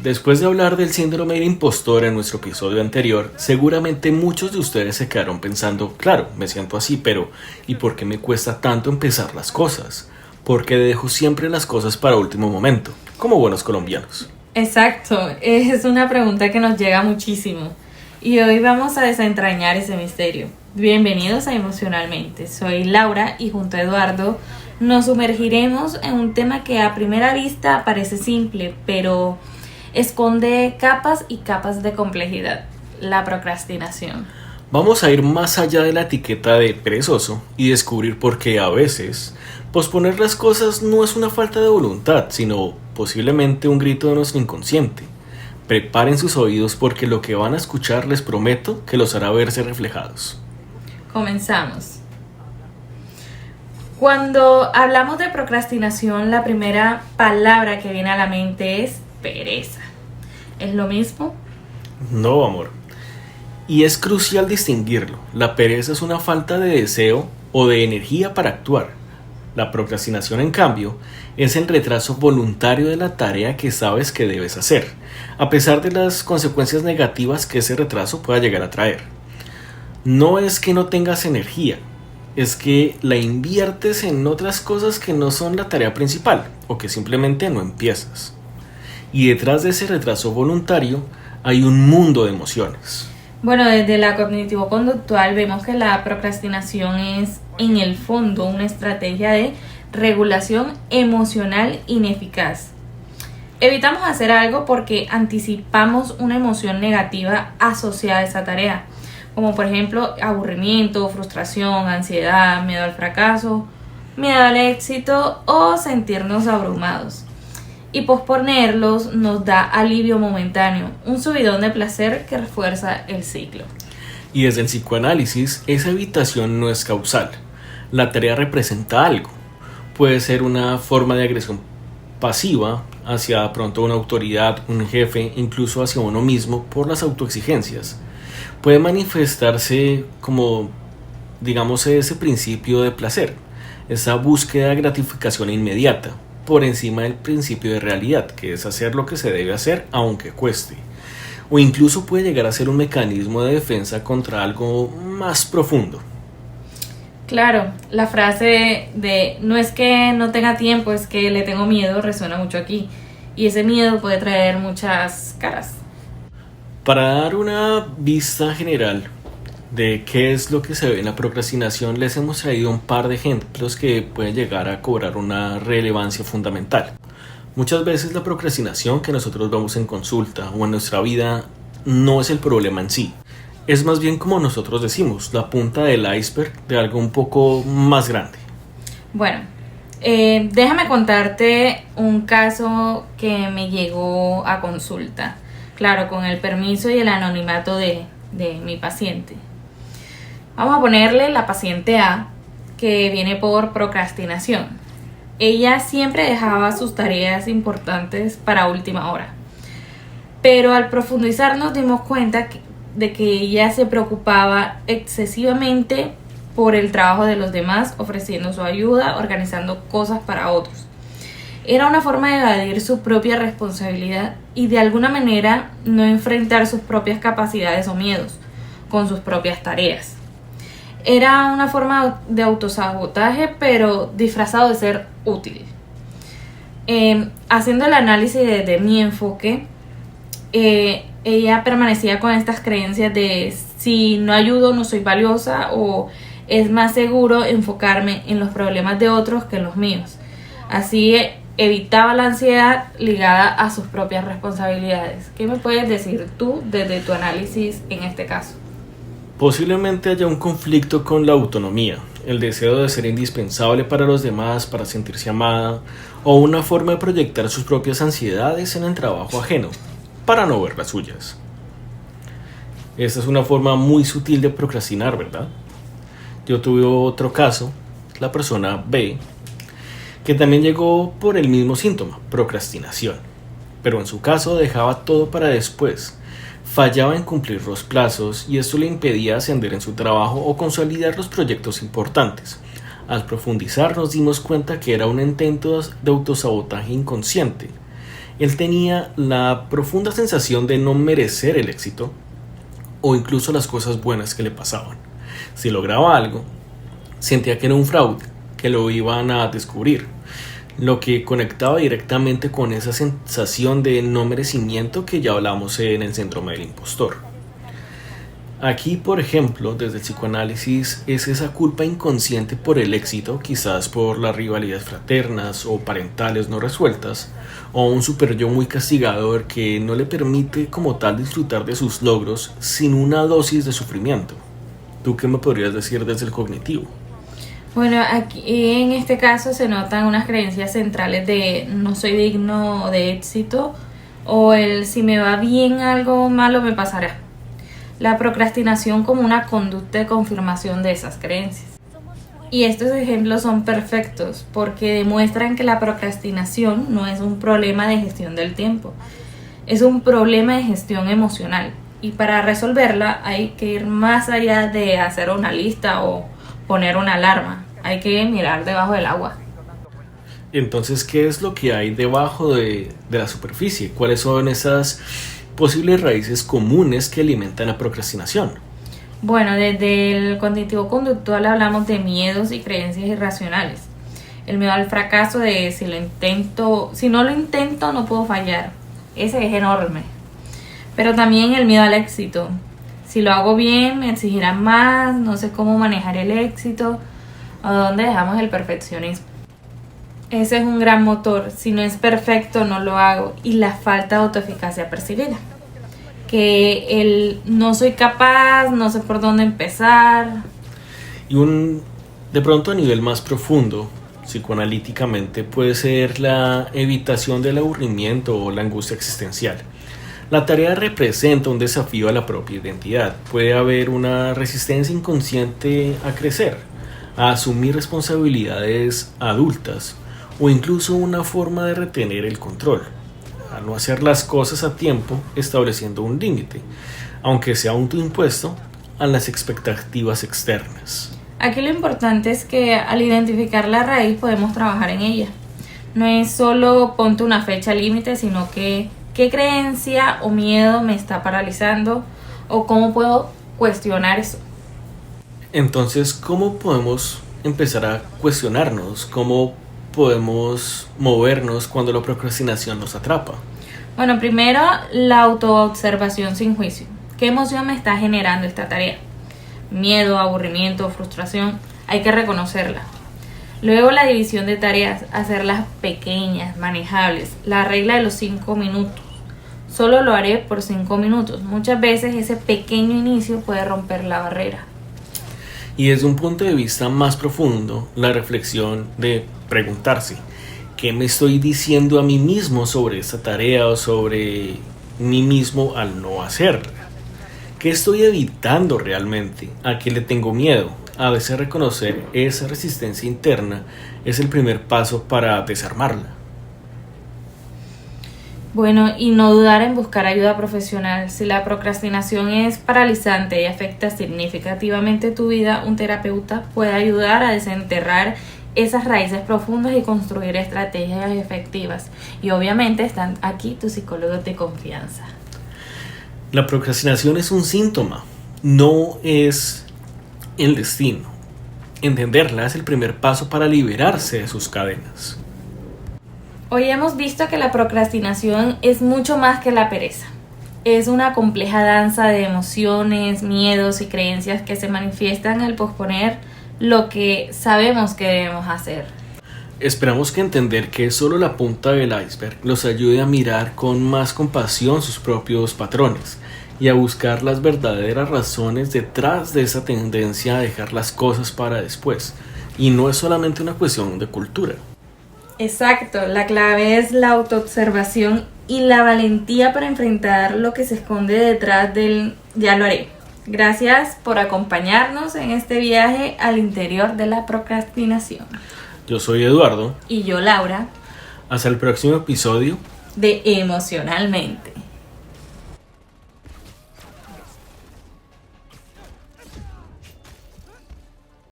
Después de hablar del síndrome del impostor en nuestro episodio anterior, seguramente muchos de ustedes se quedaron pensando, claro, me siento así, pero ¿y por qué me cuesta tanto empezar las cosas? ¿Por qué dejo siempre las cosas para último momento, como buenos colombianos? Exacto, es una pregunta que nos llega muchísimo y hoy vamos a desentrañar ese misterio. Bienvenidos a Emocionalmente, soy Laura y junto a Eduardo nos sumergiremos en un tema que a primera vista parece simple, pero esconde capas y capas de complejidad: la procrastinación. Vamos a ir más allá de la etiqueta de perezoso y descubrir por qué a veces posponer las cosas no es una falta de voluntad, sino posiblemente un grito de nuestro inconsciente. Preparen sus oídos porque lo que van a escuchar les prometo que los hará verse reflejados. Comenzamos. Cuando hablamos de procrastinación, la primera palabra que viene a la mente es pereza. ¿Es lo mismo? No, amor. Y es crucial distinguirlo. La pereza es una falta de deseo o de energía para actuar. La procrastinación, en cambio, es el retraso voluntario de la tarea que sabes que debes hacer, a pesar de las consecuencias negativas que ese retraso pueda llegar a traer. No es que no tengas energía, es que la inviertes en otras cosas que no son la tarea principal o que simplemente no empiezas. Y detrás de ese retraso voluntario hay un mundo de emociones. Bueno, desde la cognitivo-conductual vemos que la procrastinación es en el fondo una estrategia de regulación emocional ineficaz. Evitamos hacer algo porque anticipamos una emoción negativa asociada a esa tarea, como por ejemplo aburrimiento, frustración, ansiedad, miedo al fracaso, miedo al éxito o sentirnos abrumados. Y posponerlos nos da alivio momentáneo, un subidón de placer que refuerza el ciclo. Y desde el psicoanálisis, esa evitación no es causal. La tarea representa algo. Puede ser una forma de agresión pasiva hacia pronto una autoridad, un jefe, incluso hacia uno mismo por las autoexigencias. Puede manifestarse como, digamos, ese principio de placer, esa búsqueda de gratificación inmediata, por encima del principio de realidad, que es hacer lo que se debe hacer aunque cueste. O incluso puede llegar a ser un mecanismo de defensa contra algo más profundo. Claro, la frase de no es que no tenga tiempo, es que le tengo miedo resuena mucho aquí. Y ese miedo puede traer muchas caras. Para dar una vista general de qué es lo que se ve en la procrastinación, les hemos traído un par de ejemplos que pueden llegar a cobrar una relevancia fundamental. Muchas veces la procrastinación que nosotros vemos en consulta o en nuestra vida no es el problema en sí. Es más bien, como nosotros decimos, la punta del iceberg de algo un poco más grande. Bueno, déjame contarte un caso que me llegó a consulta. Claro, con el permiso y el anonimato de mi paciente. Vamos a ponerle la paciente A, que viene por procrastinación. Ella siempre dejaba sus tareas importantes para última hora. Pero al profundizar nos dimos cuenta de que ella se preocupaba excesivamente por el trabajo de los demás, ofreciendo su ayuda, organizando cosas para otros. Era una forma de evadir su propia responsabilidad y de alguna manera no enfrentar sus propias capacidades o miedos con sus propias tareas. Era una forma de autosabotaje, pero disfrazado de ser útil. Haciendo el análisis de mi enfoque, ella permanecía con estas creencias de si no ayudo no soy valiosa, o es más seguro enfocarme en los problemas de otros que en los míos. Así evitaba la ansiedad ligada a sus propias responsabilidades. ¿Qué me puedes decir tú desde tu análisis en este caso? Posiblemente haya un conflicto con la autonomía, el deseo de ser indispensable para los demás, para sentirse amada, o una forma de proyectar sus propias ansiedades en el trabajo ajeno, para no ver las suyas. Esta es una forma muy sutil de procrastinar, ¿verdad? Yo tuve otro caso, la persona B, que también llegó por el mismo síntoma, procrastinación, pero en su caso dejaba todo para después. Fallaba en cumplir los plazos y esto le impedía ascender en su trabajo o consolidar los proyectos importantes. Al profundizar nos dimos cuenta que era un intento de autosabotaje inconsciente. Él tenía la profunda sensación de no merecer el éxito o incluso las cosas buenas que le pasaban. Si lograba algo, sentía que era un fraude, que lo iban a descubrir, lo que conectaba directamente con esa sensación de no merecimiento que ya hablamos en el síndrome del impostor. Aquí, por ejemplo, desde el psicoanálisis es esa culpa inconsciente por el éxito, quizás por las rivalidades fraternas o parentales no resueltas, o un super yo muy castigador que no le permite como tal disfrutar de sus logros sin una dosis de sufrimiento. ¿Tú qué me podrías decir desde el cognitivo? Bueno, aquí en este caso se notan unas creencias centrales de no soy digno de éxito o el si me va bien algo malo me pasará. La procrastinación como una conducta de confirmación de esas creencias. Y estos ejemplos son perfectos porque demuestran que la procrastinación no es un problema de gestión del tiempo, es un problema de gestión emocional. Y para resolverla hay que ir más allá de hacer una lista o poner una alarma, hay que mirar debajo del agua. Entonces, ¿qué es lo que hay debajo de la superficie? ¿Cuáles son esas posibles raíces comunes que alimentan la procrastinación? Bueno, desde el cognitivo conductual hablamos de miedos y creencias irracionales. El miedo al fracaso de si no lo intento no puedo fallar. Ese es enorme. Pero también el miedo al éxito. Si lo hago bien me exigirán más, no sé cómo manejar el éxito, o dónde dejamos el perfeccionismo. Ese es un gran motor. Si no es perfecto, no lo hago. Y la falta de autoeficacia percibida. Que el no soy capaz, no sé por dónde empezar. Y de pronto a nivel más profundo, psicoanalíticamente, puede ser la evitación del aburrimiento o la angustia existencial. La tarea representa un desafío a la propia identidad. Puede haber una resistencia inconsciente a crecer, a asumir responsabilidades adultas, o incluso una forma de retener el control, a no hacer las cosas a tiempo, estableciendo un límite, aunque sea autoimpuesto, a las expectativas externas. Aquí lo importante es que al identificar la raíz podemos trabajar en ella. No es solo ponte una fecha límite, sino que qué creencia o miedo me está paralizando o cómo puedo cuestionar eso. Entonces, ¿cómo podemos empezar a cuestionarnos? ¿Cómo podemos movernos cuando la procrastinación nos atrapa? Bueno, primero la autoobservación sin juicio. ¿Qué emoción me está generando esta tarea? Miedo, aburrimiento, frustración. Hay que reconocerla. Luego la división de tareas, hacerlas pequeñas, manejables. La regla de los 5 minutos. Solo lo haré por 5 minutos. Muchas veces ese pequeño inicio puede romper la barrera. Y desde un punto de vista más profundo, la reflexión de preguntarse, ¿qué me estoy diciendo a mí mismo sobre esta tarea o sobre mí mismo al no hacerla? ¿Qué estoy evitando realmente? ¿A qué le tengo miedo? A veces reconocer esa resistencia interna es el primer paso para desarmarla. Bueno, y no dudar en buscar ayuda profesional. Si la procrastinación es paralizante y afecta significativamente tu vida, un terapeuta puede ayudar a desenterrar esas raíces profundas y construir estrategias efectivas. Y obviamente están aquí tus psicólogos de confianza. La procrastinación es un síntoma, no es el destino. Entenderla es el primer paso para liberarse de sus cadenas. Hoy hemos visto que la procrastinación es mucho más que la pereza. Es una compleja danza de emociones, miedos y creencias que se manifiestan al posponer lo que sabemos que debemos hacer. Esperamos que entender que es solo la punta del iceberg los ayude a mirar con más compasión sus propios patrones y a buscar las verdaderas razones detrás de esa tendencia a dejar las cosas para después. Y no es solamente una cuestión de cultura. Exacto, la clave es la autoobservación y la valentía para enfrentar lo que se esconde detrás del ya lo haré. Gracias por acompañarnos en este viaje al interior de la procrastinación. Yo soy Eduardo. Y yo, Laura. Hasta el próximo episodio de Emocionalmente.